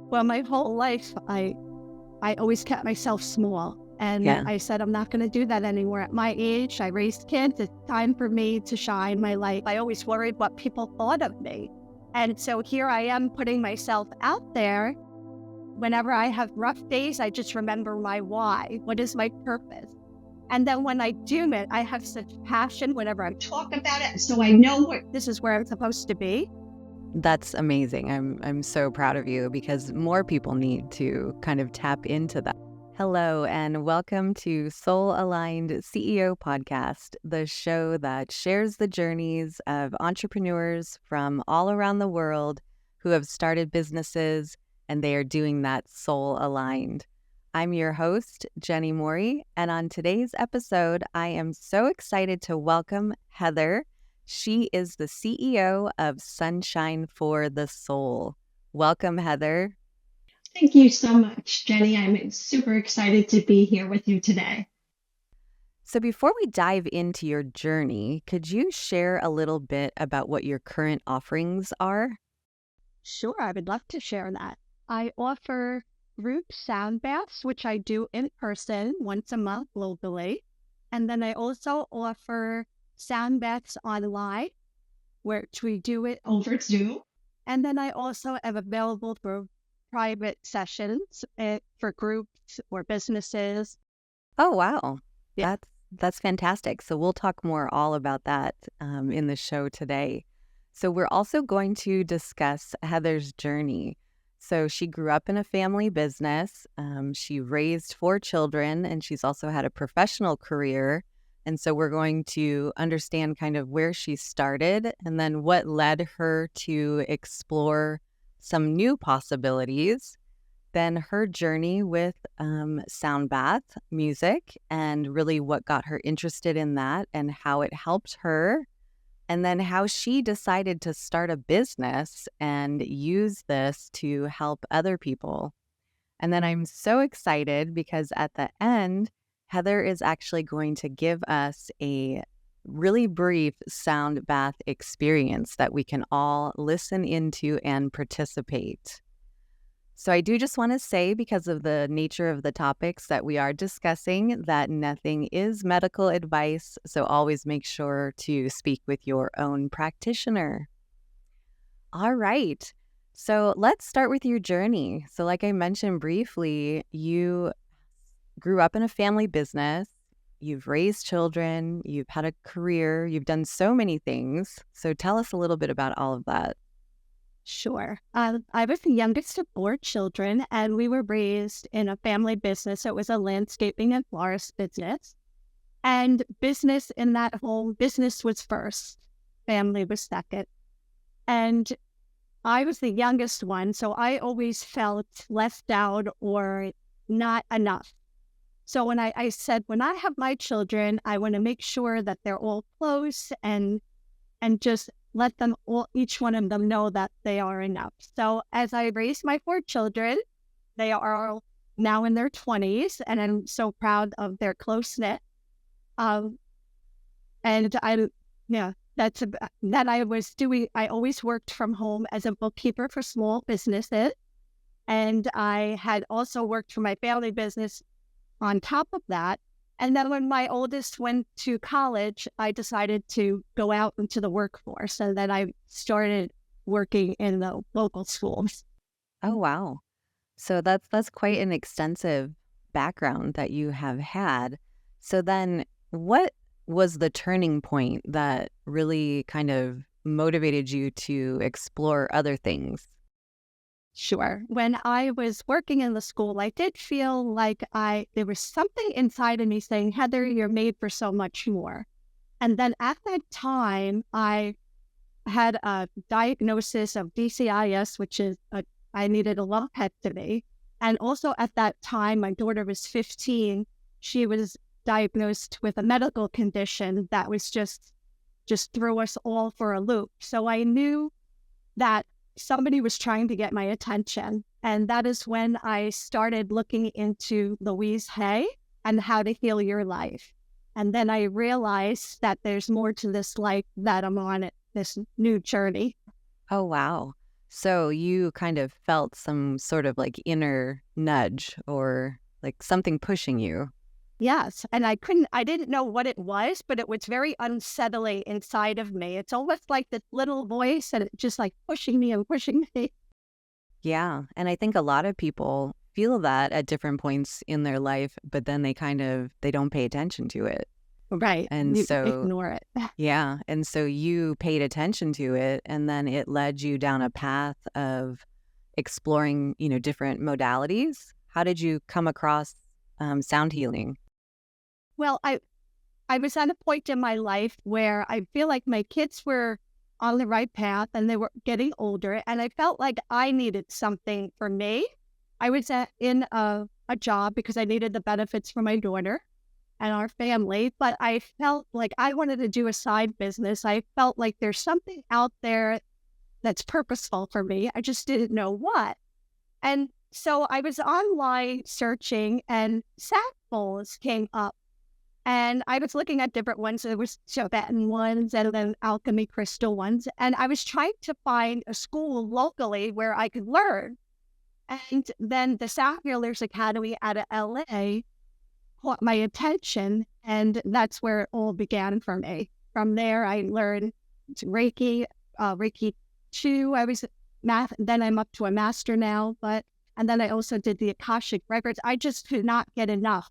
Well, my whole life, I always kept myself small. And Yeah. I said, I'm not going to do that anymore. At my age, I raised kids. It's time for me to shine my light. I always worried what people thought of me. And so here I am putting myself out there. Whenever I have rough days, I just remember my why. What is my purpose? And then when I do it, I have such passion whenever I talk about it. So I know this is where I'm supposed to be. That's amazing. I'm so proud of you because more people need to kind of tap into that. Hello and welcome to Soul Aligned CEO Podcast, the show that shares the journeys of entrepreneurs from all around the world who have started businesses and they are doing that soul aligned. I'm your host, Jenny Mori, and on today's episode, I am so excited to welcome Heather. She is the CEO of Sunshine for the Soul. Welcome, Heather. Thank you so much, Jenny. I'm super excited to be here with you today. So before we dive into your journey, could you share a little bit about what your current offerings are? Sure, I would love to share that. I offer group Soundbaths, which I do in person once a month globally. And then I also offer Soundbaths online, which we do it over Zoom. And then I also am available for private sessions for groups or businesses. Oh, wow. Yeah. That's fantastic. So we'll talk more all about that in the show today. So we're also going to discuss Heather's journey. So she grew up in a family business. She raised 4 children, and she's also had a professional career. And so we're going to understand kind of where she started and then what led her to explore some new possibilities, then her journey with Soundbath music and really what got her interested in that and how it helped her, and then how she decided to start a business and use this to help other people. And then I'm so excited because at the end, Heather is actually going to give us a really brief sound bath experience that we can all listen into and participate. So I do just want to say, because of the nature of the topics that we are discussing, that nothing is medical advice. So always make sure to speak with your own practitioner. All right. So let's start with your journey. So like I mentioned briefly, you grew up in a family business. You've raised children, you've had a career, you've done so many things. So tell us a little bit about all of that. Sure. I was the youngest of 4 children, and we were raised in a family business. It was a landscaping and florist business. And business in that home, business was first, family was second. And I was the youngest one, so I always felt left out or not enough. So when I said, when I have my children, I want to make sure that they're all close and just let them all, each one of them know that they are enough. So as I raised my 4 children, they are now in their 20s, and I'm so proud of their close-knit. And I was doing, I always worked from home as a bookkeeper for small businesses. And I had also worked for my family business on top of that. And then when my oldest went to college, I decided to go out into the workforce. And then I started working in the local schools. Oh, wow. So that's quite an extensive background that you have had. So then what was the turning point that really kind of motivated you to explore other things? Sure. When I was working in the school, I did feel like there was something inside of me saying, Heather, you're made for so much more. And then at that time, I had a diagnosis of DCIS, which is I needed a lumpectomy. And also at that time, my daughter was 15. She was diagnosed with a medical condition that was just threw us all for a loop. So I knew that somebody was trying to get my attention. And that is when I started looking into Louise Hay and how to heal your life. And then I realized that there's more to this life, that I'm on this new journey. Oh, wow. So you kind of felt some sort of like inner nudge or like something pushing you. Yes, and I didn't know what it was, but it was very unsettling inside of me. It's almost like this little voice and it just like pushing me and pushing me. Yeah. And I think a lot of people feel that at different points in their life, but then they don't pay attention to it. Right. And You so, ignore it. yeah. And so you paid attention to it and then it led you down a path of exploring, different modalities. How did you come across sound healing? Well, I was at a point in my life where I feel like my kids were on the right path and they were getting older. And I felt like I needed something for me. I was in a job because I needed the benefits for my daughter and our family, but I felt like I wanted to do a side business. I felt like there's something out there that's purposeful for me. I just didn't know what. And so I was online searching and samples came up. And I was looking at different ones. There was Tibetan ones and then alchemy crystal ones. And I was trying to find a school locally where I could learn. And then the Sound Healers Academy out of LA caught my attention. And that's where it all began for me. From there, I learned Reiki, Reiki 2. Then I'm up to a master now. And then I also did the Akashic Records. I just could not get enough.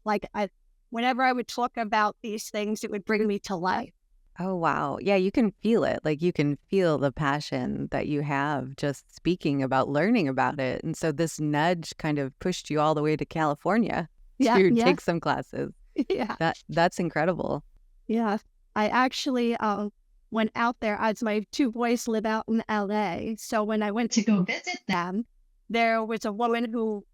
Whenever I would talk about these things, it would bring me to life. Oh, wow. Yeah, you can feel it. Like you can feel the passion that you have just speaking about learning about it. And so this nudge kind of pushed you all the way to California to Yeah. take some classes. Yeah. That's incredible. Yeah. I actually went out there as my two boys live out in LA. So when I went to go visit them, there was a woman who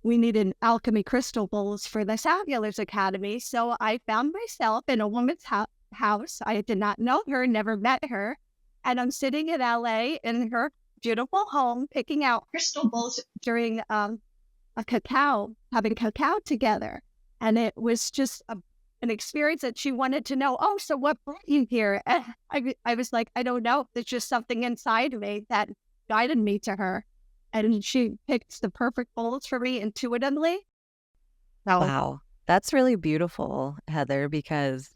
we needed alchemy crystal bowls for the Sound Healers Academy. So I found myself in a woman's house. I did not know her, never met her. And I'm sitting in LA in her beautiful home, picking out crystal bowls during having cacao together. And it was just an experience that she wanted to know, oh, so what brought you here? And I was like, I don't know. There's just something inside me that guided me to her. And she picked the perfect bowls for me intuitively. So, Wow. That's really beautiful, Heather, because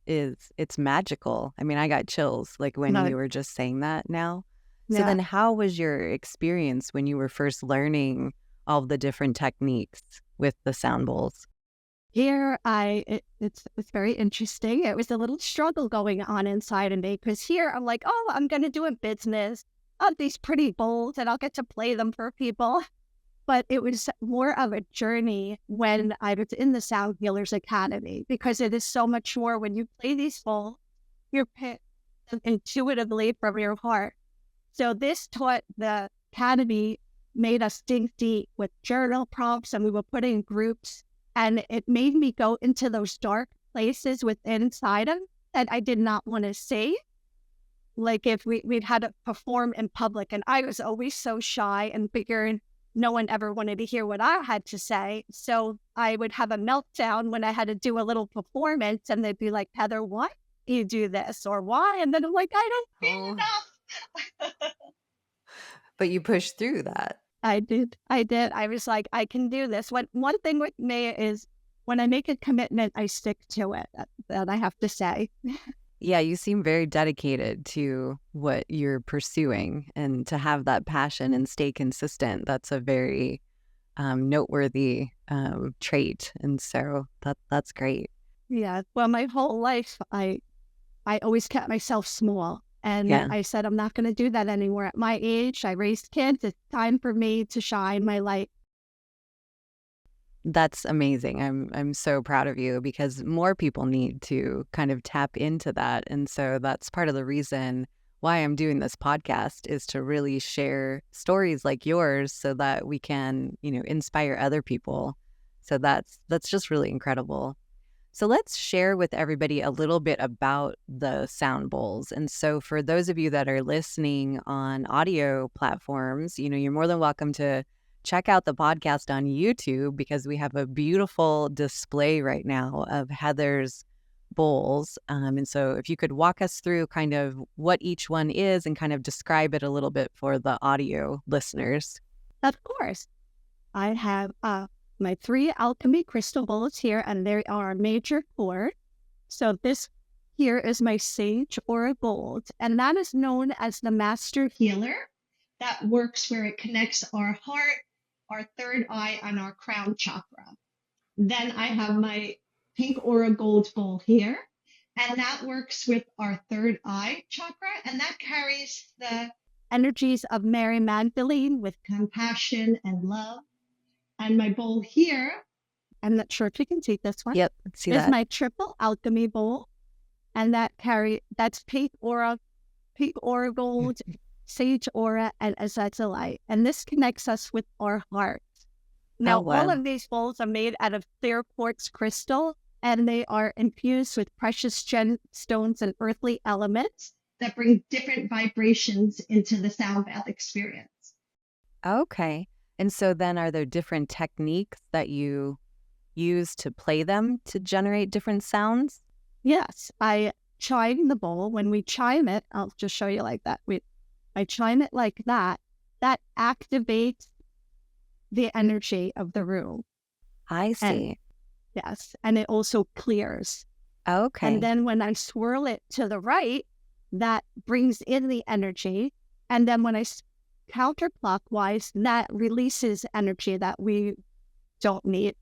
it's magical. I mean, I got chills like when no, you were just saying that now. So yeah. then how was your experience when you were first learning all the different techniques with the sound bowls? Here, it's very interesting. It was a little struggle going on inside of me because here I'm like, oh, I'm going to do a business of these pretty bowls and I'll get to play them for people. But it was more of a journey when I was in the Sound Healers Academy because it is so much more when you play these bowls, you're picked intuitively from your heart. So this taught the academy, made us dig deep with journal prompts and we were put in groups. And it made me go into those dark places within inside them that I did not want to see. Like if we'd had to perform in public and I was always so shy and figured no one ever wanted to hear what I had to say. So I would have a meltdown when I had to do a little performance and they'd be like, Heather, why do you do this? Or why? And then I'm like, I don't feel Oh, enough. but you pushed through that. I did. I was like, I can do this. One thing with me is when I make a commitment, I stick to it. That I have to say. Yeah, you seem very dedicated to what you're pursuing and to have that passion and stay consistent. That's a very noteworthy trait. And so that's great. Yeah. Well, my whole life, I always kept myself small. And Yeah. I said, I'm not going to do that anymore. At my age, I raised kids. It's time for me to shine my light. That's amazing. I'm so proud of you because more people need to kind of tap into that. And so that's part of the reason why I'm doing this podcast is to really share stories like yours so that we can, inspire other people. So that's just really incredible. So let's share with everybody a little bit about the sound bowls. And so for those of you that are listening on audio platforms, you're more than welcome to check out the podcast on YouTube because we have a beautiful display right now of Heather's bowls. And so if you could walk us through kind of what each one is and kind of describe it a little bit for the audio listeners. Of course. I have my 3 alchemy crystal bowls here, and they are major core. So this here is my sage aura gold, and that is known as the master healer. That works where it connects our heart, our third eye, and our crown chakra. Then I have my pink aura gold bowl here, and that works with our third eye chakra, and that carries the energies of Mary Magdalene with compassion and love. And my bowl here, I'm not sure if you can see this one. Yep, let's see is that. my triple alchemy bowl, and that's pink aura gold, sage aura, and azazilite. And this connects us with our heart. Now, all of these bowls are made out of clear quartz crystal, and they are infused with precious gemstones and earthly elements that bring different vibrations into the Soundbath experience. Okay. And so then are there different techniques that you use to play them to generate different sounds? Yes, I chime the bowl. When we chime it, I'll just show you like that. I chime it like that. That activates the energy of the room. I see. Yes, and it also clears. Okay. And then when I swirl it to the right, that brings in the energy. And then when I counterclockwise, that releases energy that we don't need.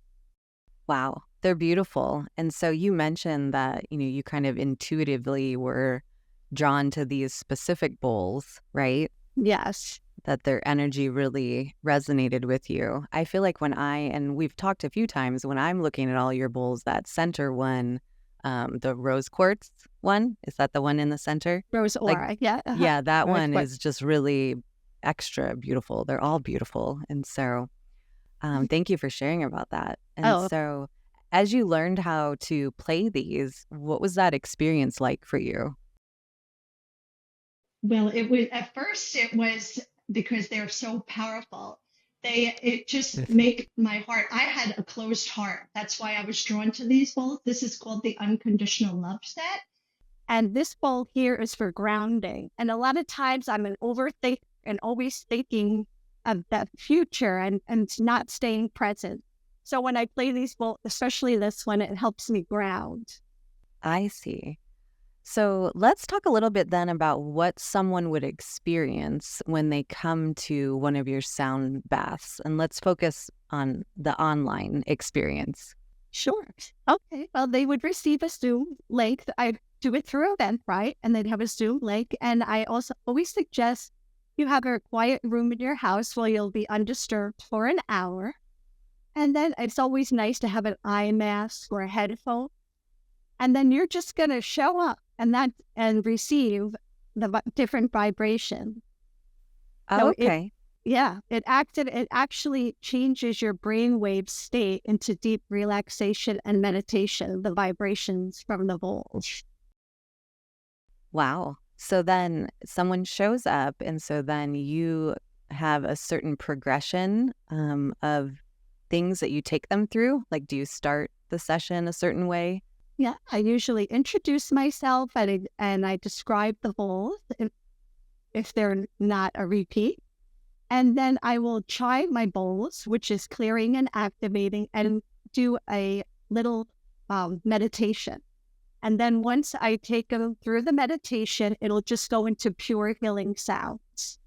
Wow, they're beautiful. And so you mentioned that, you kind of intuitively were drawn to these specific bowls, right? Yes. That their energy really resonated with you. I feel like and we've talked a few times, when I'm looking at all your bowls, that center one, the rose quartz one, is that the one in the center? Rose aura, yeah. Yeah, that Rose one quartz. is just really extra beautiful. They're all beautiful. And so thank you for sharing about that. And so as you learned how to play these, what was that experience like for you? Well, at first it was because they're so powerful. It just make my heart. I had a closed heart. That's why I was drawn to these bowls. This is called the Unconditional Love Set. And this bowl here is for grounding. And a lot of times I'm an overthink and always thinking of the future and not staying present. So when I play these bowls, especially this one, it helps me ground. I see. So let's talk a little bit then about what someone would experience when they come to one of your sound baths. And let's focus on the online experience. Sure. Okay. Well, they would receive a Zoom link. I do it through Eventbrite, and they'd have a Zoom link. And I also always suggest you have a quiet room in your house where you'll be undisturbed for an hour. And then it's always nice to have an eye mask or a headphone. And then you're just going to show up and receive the different vibration. Oh, okay. It actually changes your brainwave state into deep relaxation and meditation, the vibrations from the bowls. Wow. So then someone shows up, and so then you have a certain progression of things that you take them through? Like, do you start the session a certain way? Yeah, I usually introduce myself and I describe the bowls if they're not a repeat. And then I will chime my bowls, which is clearing and activating, and do a little meditation. And then once I take them through the meditation, it'll just go into pure healing sounds.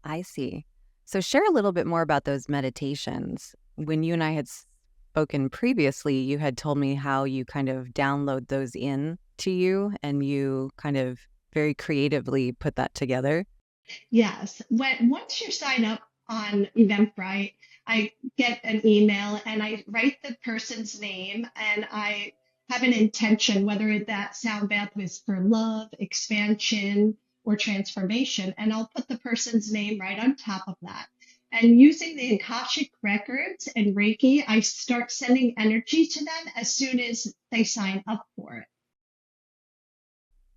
I see. So share a little bit more about those meditations. When you and I had spoken previously, you had told me how you kind of download those in to you and you kind of very creatively put that together. Yes. Once you sign up on Eventbrite, I get an email and I write the person's name and I have an intention, whether that sound bath was for love, expansion, or transformation. And I'll put the person's name right on top of that. And using the Akashic Records and Reiki, I start sending energy to them as soon as they sign up for it.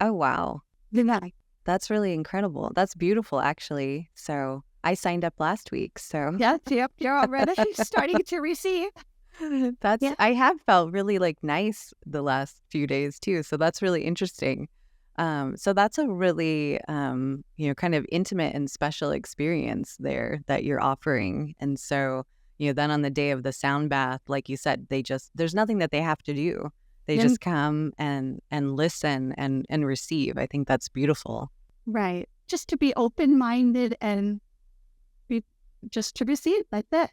Oh, wow. Yeah. That's really incredible. That's beautiful, actually. So I signed up last week. So Yep, you're already starting to receive. That's Yeah. I have felt really like nice the last few days too. So that's really interesting. So that's a really kind of intimate and special experience there that you're offering. And so, then on the day of the sound bath, like you said, there's nothing that they have to do. They And just come and listen and receive. I think that's beautiful. right. Just to be open-minded and be just to receive. That's it.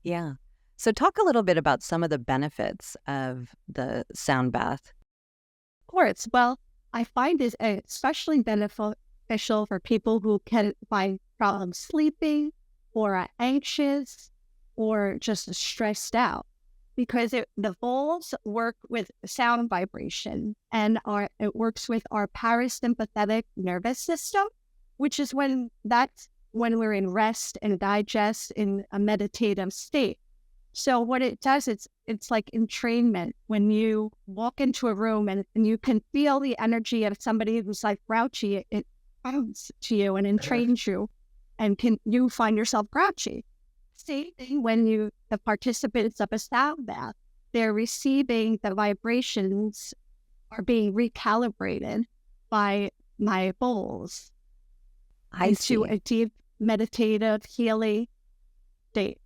Yeah. So talk a little bit about some of the benefits of the sound bath. Course. Well, I find it especially beneficial for people who can find problems sleeping or are anxious or just stressed out because the bowls work with sound vibration and it works with our parasympathetic nervous system, which is that's when we're in rest and digest in a meditative state. So what it does, it's like entrainment. When you walk into a room and you can feel the energy of somebody who's like grouchy, it comes to you and entrains you, and can you find yourself grouchy? Same thing when the participants of a sound bath, they're receiving the vibrations are being recalibrated by my bowls I into see. a deep meditative healing state.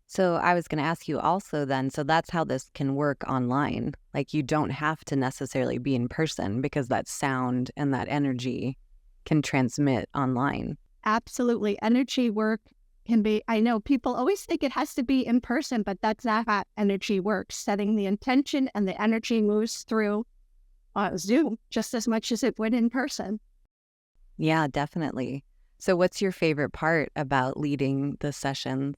So I was going to ask you also then, so that's how this can work online. Like you don't have to necessarily be in person because that sound and that energy can transmit online. Absolutely. Energy work can be, I know people always think it has to be in person, but that's not how energy works. Setting the intention and the energy moves through Zoom just as much as it would in person. Yeah, definitely. So what's your favorite part about leading the sessions?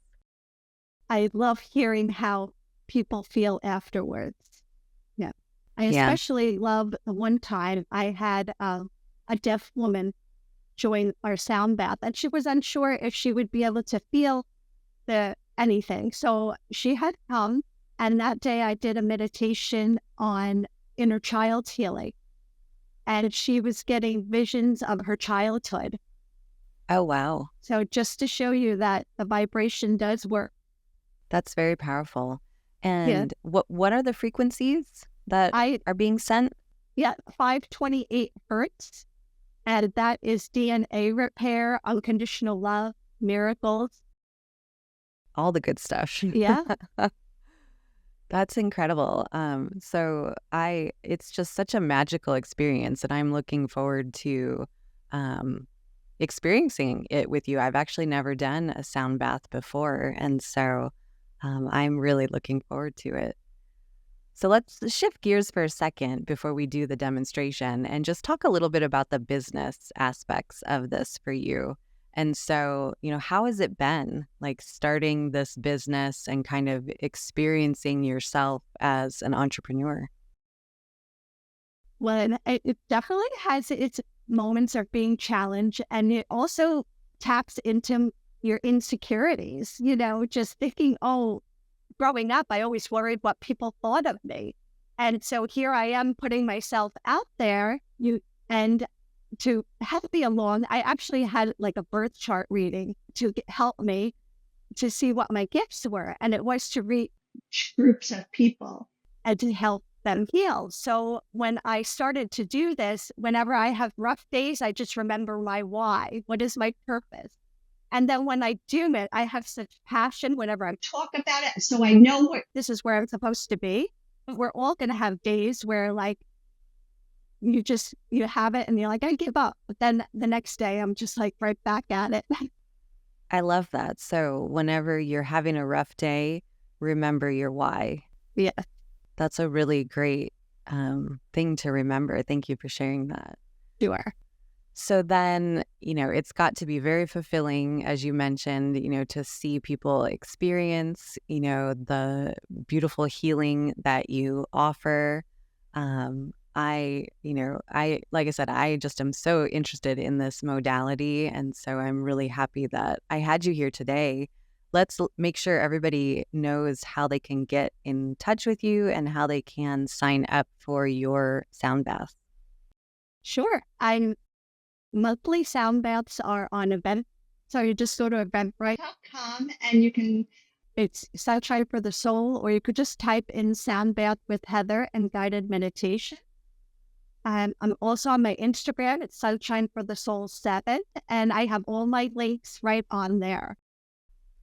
I love hearing how people feel afterwards. Yeah. I Yeah. especially love the one time I had a deaf woman join our sound bath, and she was unsure if she would be able to feel anything. So she had come, and that day I did a meditation on inner child healing, and she was getting visions of her childhood. Oh, wow. So just to show you that the vibration does work. That's very powerful. Yeah, And what are the frequencies that I are being sent? yeah, 528 hertz, and that is DNA repair, unconditional love, miracles. All the good stuff. Yeah, That's incredible. It's just such a magical experience, and I'm looking forward to um, experiencing it with you. I've actually never done a sound bath before, and so I'm really looking forward to it. So let's shift gears for a second before we do the demonstration and just talk a little bit about the business aspects of this for you. And so, how has it been like starting this business and kind of experiencing yourself as an entrepreneur? when it definitely has its moments of being challenged, and it also taps into your insecurities, just thinking, oh, growing up, I always worried what people thought of me. And so here I am putting myself out there, and to help me along, I actually had like a birth chart reading to help me to see what my gifts were. And it was to reach groups of people and to help them heal. So when I started to do this, whenever I have rough days, I just remember my why. What is my purpose? And then when I do it, I have such passion whenever I talk about it. So I know this is where I'm supposed to be. But we're all going to have days where like you have it and you're like, I give up. But then the next day I'm just like right back at it. I love that. So, whenever you're having a rough day, remember your why. Yeah, That's a really great thing to remember. Thank you for sharing that. sure. So then, it's got to be very fulfilling, as you mentioned, to see people experience, the beautiful healing that you offer. Like I said, I just am so interested in this modality. And so I'm really happy that I had you here today. Let's make sure everybody knows how they can get in touch with you and how they can sign up for your sound bath. Sure. Monthly sound baths are on event. So you just go to eventbrite.com and you can It's Sunshine for the Soul, or you could just type in Soundbath with Heather and guided meditation. I'm also on my Instagram. It's Sunshine for the Soul 7, and I have all my links right on there.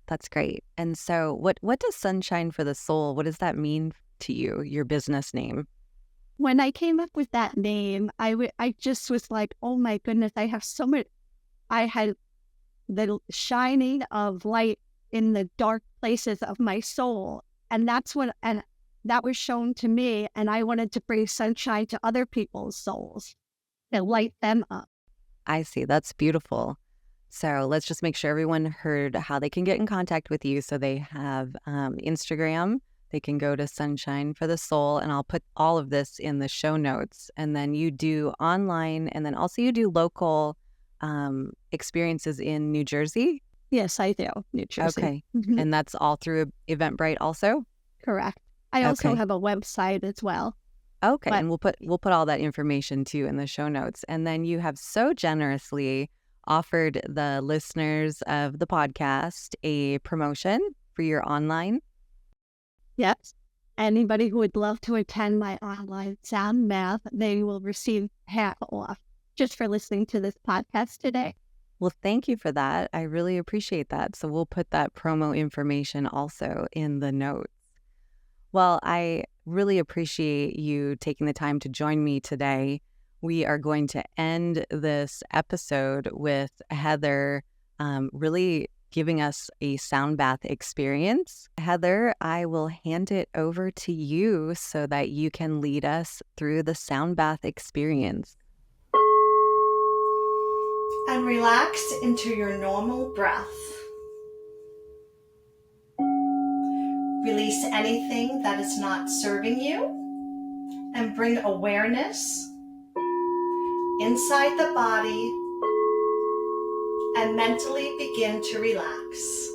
That's great. And so what does Sunshine for the Soul, what does that mean to you, your business name? When I came up with that name, I just was like, oh my goodness, I have so much. I had the shining of light in the dark places of my soul. And that was shown to me. And I wanted to bring sunshine to other people's souls and light them up. I see. That's beautiful. So let's just make sure everyone heard how they can get in contact with you. So they have Instagram. They can go to Sunshine for the Soul, and I'll put all of this in the show notes. And then you do online, and then also you do local experiences in New Jersey? Yes, I do. New Jersey. Okay. And that's all through Eventbrite also? Correct. I also Okay. have a website as well. Okay. But And we'll put all that information too in the show notes. And then you have so generously offered the listeners of the podcast a promotion for your online. yes, anybody who would love to attend my online Soundbath, they will receive half off just for listening to this podcast today. Well, thank you for that. I really appreciate that. So we'll put that promo information also in the notes. Well, I really appreciate you taking the time to join me today. We are going to end this episode with Heather really giving us a sound bath experience. Heather, I will hand it over to you so that you can lead us through the sound bath experience. And relax into your normal breath. Release anything that is not serving you and bring awareness inside the body and mentally begin to relax.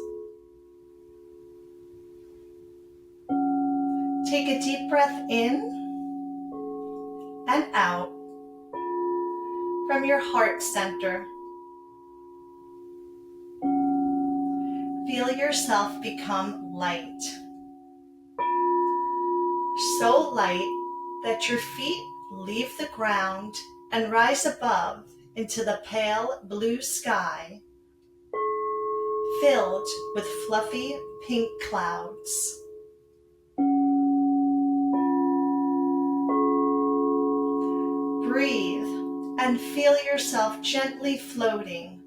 Take a deep breath in and out from your heart center. Feel yourself become light. So light that your feet leave the ground and rise above into the pale blue sky, filled with fluffy pink clouds. Breathe and feel yourself gently floating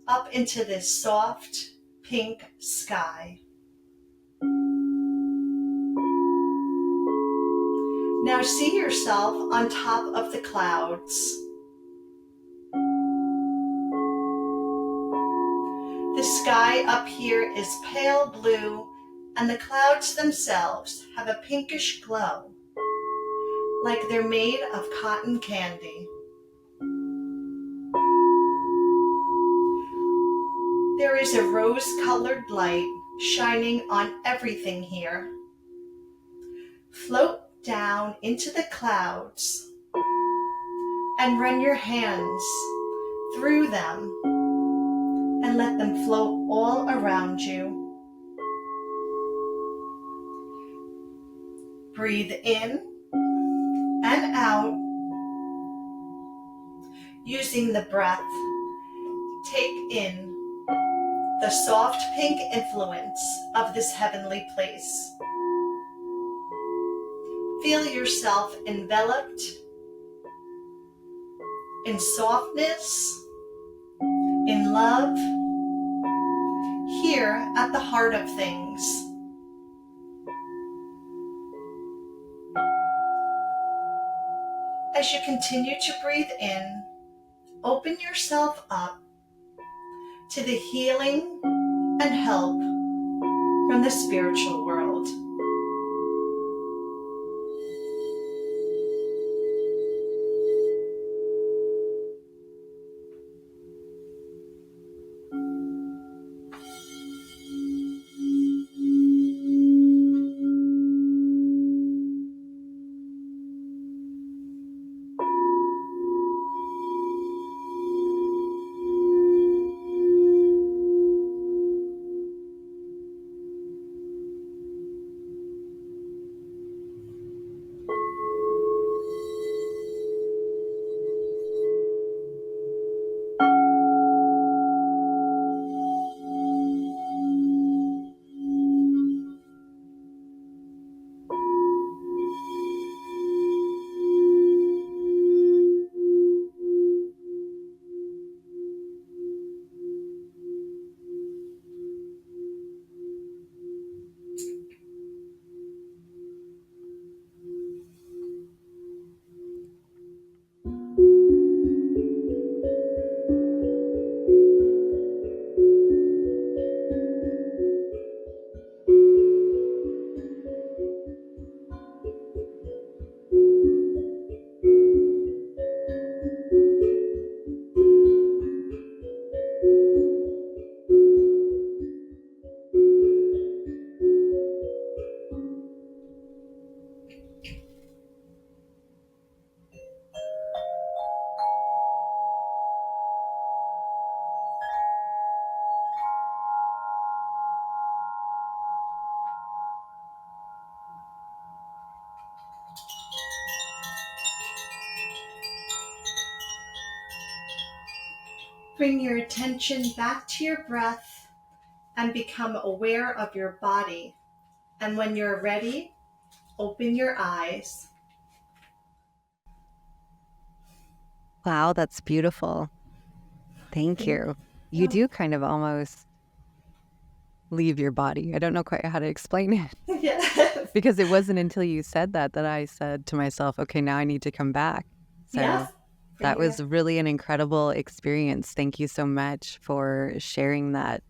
up into this soft pink sky. Now see yourself on top of the clouds. The sky up here is pale blue, and the clouds themselves have a pinkish glow, like they're made of cotton candy. There is a rose-colored light shining on everything here. Float down into the clouds and run your hands through them and let them float all around you. Breathe in and out using the breath. Take in the soft pink influence of this heavenly place. Feel yourself enveloped in softness, in love, here at the heart of things. As you continue to breathe in, open yourself up to the healing and help from the spiritual world. Bring your attention back to your breath and become aware of your body. And when you're ready, open your eyes. Wow, that's beautiful. Thank you. You you. do kind of almost leave your body. I don't know quite how to explain it. Yes. Because it wasn't until you said that I said to myself, okay, now I need to come back. So Yes. that was really an incredible experience. Thank you so much for sharing that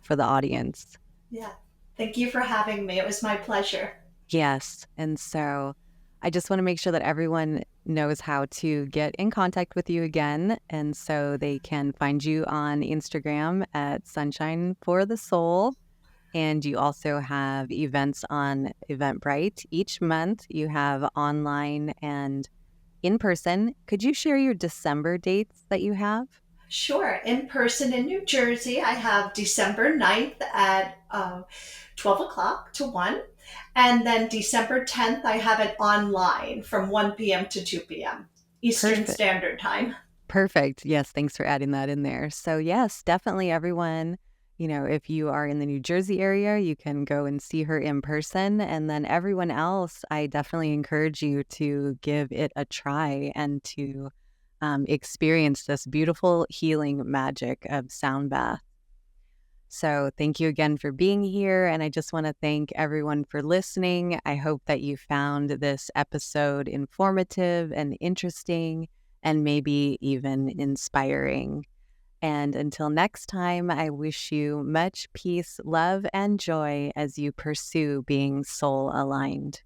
for the audience. Yeah. Thank you for having me. It was my pleasure. Yes. And so I just want to make sure that everyone knows how to get in contact with you again. And so they can find you on Instagram at Sunshine for the Soul. And you also have events on Eventbrite. Each month you have online and in person. Could you share your December dates that you have? Sure. In person in New Jersey, I have December 9th at 12 o'clock to 1. And then December 10th, I have it online from 1 p.m. to 2 p.m. Eastern Perfect. Standard Time. Perfect. Yes, thanks for adding that in there. So yes, definitely everyone, if you are in the New Jersey area, you can go and see her in person. And then everyone else, I definitely encourage you to give it a try and to experience this beautiful healing magic of Soundbath. So thank you again for being here. And I just want to thank everyone for listening. I hope that you found this episode informative and interesting and maybe even inspiring. And until next time, I wish you much peace, love, and joy as you pursue being soul aligned.